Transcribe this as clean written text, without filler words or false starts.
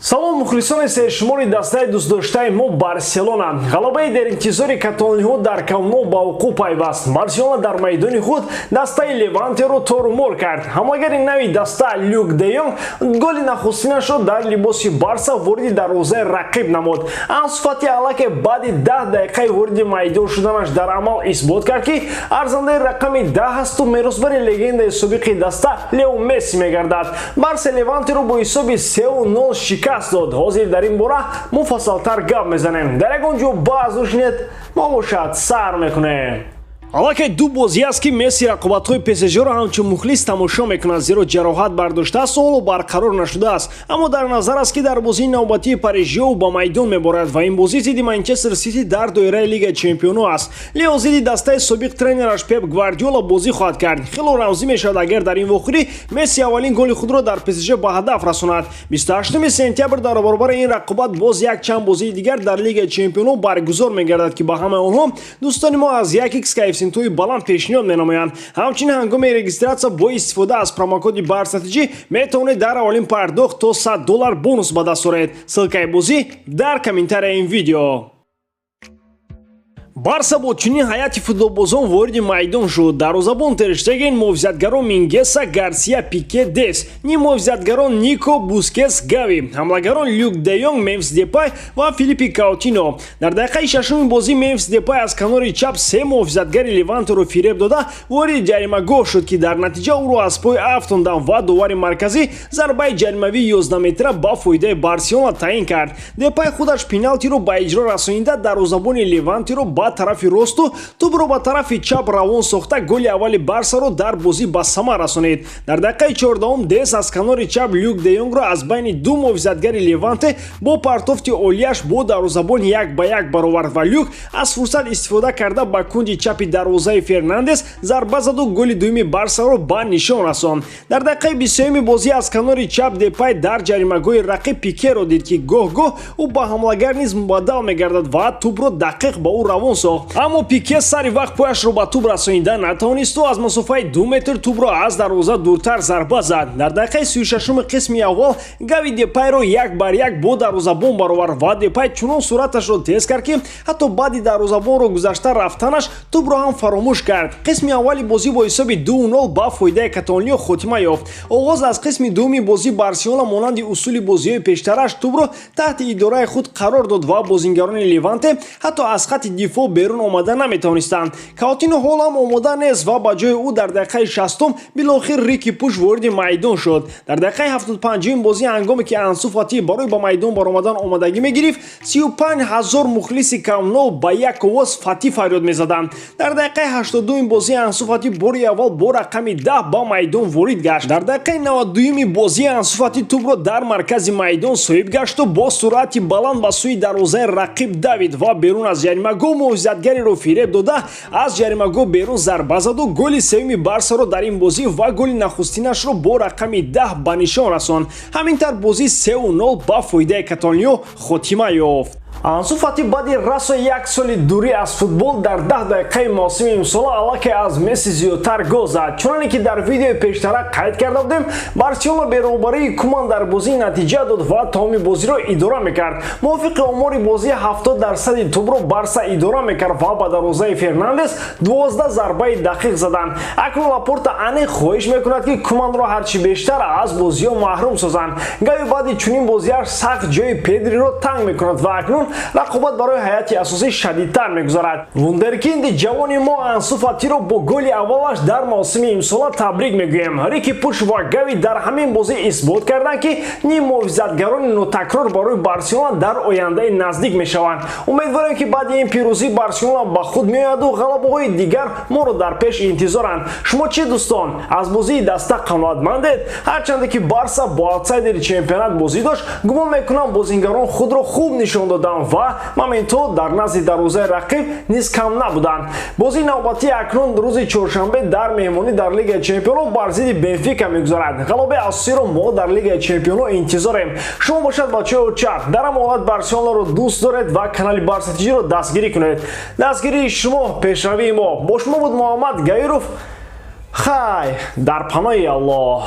Салом мухлисони сершумори дастаи дӯстдоштаи мо Барселона. Ғалабаи деринтизори каталониҳо дар Камно ба вуқӯъ пайваст. Барселона дар майдони худ дастаи Левантеро торумор кард. Ҳамлагари нави даста Люк де Йонг голи нахустинашро дар либоси Барса вориди дарвозаи рақиб намуд. Ансу Фати аллакай баъди 10 дақиқаи вориди майдон шуданаш дар амал исбот кард ки арзандаи рақами 10 асту меросбари легендаи собиқи даста Лео Месси мегардад. Барса Левантеро бо ҳисоби 3-0 шикаст дод. Ҳозир дар ин бора муфассалтар гап мезанем. Дар ягон ҷо баъз рушнед мо бошад сар мекунем. Аллакай ду бозӣ аст ки Месси рақобатҳои ПСЖро ҳамчун мухлис тамошо мекунад, зеро ҷароҳат бардоштааст, ҳоло барқарор нашудааст. Аммо дар назар аст ки дар бозии навбатии парижиёву ба майдон меборад ва ин бозӣ зидди Манчестер Сити дар доираи Лигаи Чемпионҳо аст. Лео зидди дастаи собиқ тренераш Пеп Гвардиола бозӣ хоҳад кард. Хело рамзӣ мешавад агар дар ин вохӯрӣ Месси аввалин голи худро дар ПСЖ ба ҳадаф расонад. 28 сентябр дар баробари ин рақобат боз якчанд бозии дигар дар Лигаи Чемпионҳо баргузор мегардад ки ба ҳамаи онҳо дӯстони мо аз Ccылкаи ТЕЛЕГРАМ баланд пешниҳод менамоянд. Ҳамчунин ҳангоми регистратсия бо истифода аз промокоди барстратежӣ метавонед дар аввалин пардохт то $100 бонус ба даст оред. Ссилкаи бозӣ дар комментарияи ин видео. Барса бо чунин ҳайати футболбозон вориди майдон шуд. Дарвозабон Тер Штеген, муҳофизатгарон Мингеса, Гарсия, Пике, Дес, ним муҳофизатгарон Нико, Бускетс, Гави, ҳамлагарон Люк де Йонг, Мемфис Депай ва Филиппи Каутино. Дар дақиқаи шашуми бозӣ Мемфис Депай аз канори чап се муҳофизатгари Левантеро фиреб дода вориди ҷаримагоҳ шуд ки дар натиҷа ӯро аз пои афтондан ва дувари марказӣ зарбаи ҷаримавии 11 метра ба фоидаи Барселона таъин кард. Депай худаш пеналтиро ба иҷро расонида дарвозабони Левантеро ба тарафи росту тӯбро ба тарафи чап равон сохта голи аввали Барсаро дар бозӣ ба самар расонид. Дар дақиқаи 14 Дес аз канори чап Люк де Йонгро аз байни ду муҳофизатгари Леванте бо партофти олияш бо дарвозабон 1-1 баровард ва Люк аз фурсат истифода карда ба кунҷи чапи дарвозаи Фернандес зарба заду голи дуюми Барсаро ба нишон расонд. Дар дақиқаи 20 бозӣ аз канори чап Депай дар ҷаримагоҳи рақиб Пикеро дид ки гоҳ-гоҳ ӯ ба ҳамлагар низ мубаддал мегардад ва тӯбро дақиқ ба ӯ равон сохт. Аммо Пике сари вақт пояшро ба тӯб расонида натавонисту аз масофаи 2 метр тӯбро аз дарвоза дуртар зарба зад. Дар дақиқаи 36 қисми аввал Гави Депайро 1-1 бо дарвозабон баровард ва Депай чунон суръаташро тез кард ки ҳатто баъди дарвозабонро гузашта рафтанаш тӯбро ҳам фаромӯш кард. Қисми аввали бозӣ бо ҳисоби 2-0 ба фоидаи Каталониё хотима ёфт. Оғоз аз қисми дуввуми бозӣ Барселона монанди усули бозиҳои пештараш тӯбро таҳти идораи худ қарор дод ва бозингарони Леванте ҳатто аз хатти дифоъ берун омада наметавонистанд. Каутино ҳол ҳам омода нест ва ба ҷои ӯ дар дақиқаи 60 билохир Рики Пуш вориди майдон шуд. Дар дақиқаи 75 бозӣ ҳангоме ки Ансу Фати барои ба майдон баромадан омодагӣ мегирифт, 35,000 мухлиси Камно ба як овоз Фати фарёд мезаданд. Дар дақиқаи 82 бозӣ Ансу Фати бори аввал бо рақами 10 ба майдон ворид гашт. Дар дақиқаи 92 бозӣ Ансу Фати тӯбро дар маркази майдон соҳиб гашту бо суръати баланд ба сӯи дарвозаи рақиб давид ва берун аз ҷаримагоҳ муҳофизатгариро фиреб дода аз ҷаримагоҳ берун зарба заду голи севими Барсаро дар ин бозӣ ва голи нахустинашро бо рақами 10 ба нишон расонд. Ҳамин тавр бозӣ 3-0 ба фоидаи Каталониё хотима ёфт. Ансу Фати баъди расо як соли дурӣ аз футбол дар 10 дақиқаи мавсими имсола аллакай аз Месси зиёдтар гол зад. Чуноне ки дар видеои пештара қайд карда будем, Барселона беробарии Куман дар бозӣ натиҷа дод ва тамоми бозиро идора мекард. мувофиқи омори бозӣ 70% тӯбро Барса идора мекард ва ба дарвозаи Фернандес 12 зарбаи дақиқ заданд. Акнун Лапорта аниқ хоҳиш мекунад ки Куманро ҳарчи бештар аз бозиҳо маҳрум созанд. Гави баъди чунин бозиаш сахт ҷои Педриро танг мекунад ва акнун рақобат барои ҳайати асосӣ шадидтар мегузарад. Вундеркинди ҷавони мо Ансу Фатиро бо голи аввалаш дар мавсими имсола табрик мегӯем. Рики Пуш ва Гави дар ҳамин бозӣ исбот карданд ки ним муҳофизатгарони нотакрор барои Барселона дар ояндаи наздик мешаванд. Умедворем ки баъди ин пирӯзӣ Барселона ба худ меояду ғалабаҳои дигар моро дар пеш интизоранд. Шумо чӣ дӯстон? Аз бозии даста қаноатмандед? Ҳарчанде ки Барса бо аутсайдери чемпионат бозӣ дошт, гумон мекунам бозингарон худро хуб нишон доданд ва моментҳо дар назди дарвозаи рақиб низ кам набуданд. Бозии навбатии акнун рӯзи чоршанбе дар меҳмонӣ дар Лигаи Чемпионҳо бар зидди Бенфика мегузарад. Ғалабаи асосиро мо дар Лигаи Чемпионҳо интизорем. Шумо бошад бачаҳои чап, дар ҳам ҳолат Барселонаро дӯст доред ва канали барстратежиро дастгирӣ кунед. Дастгирии шумо, пешравии мо. Бо шумо буд Муҳаммад Гаиров. Хай, дар паноҳи Аллоҳ.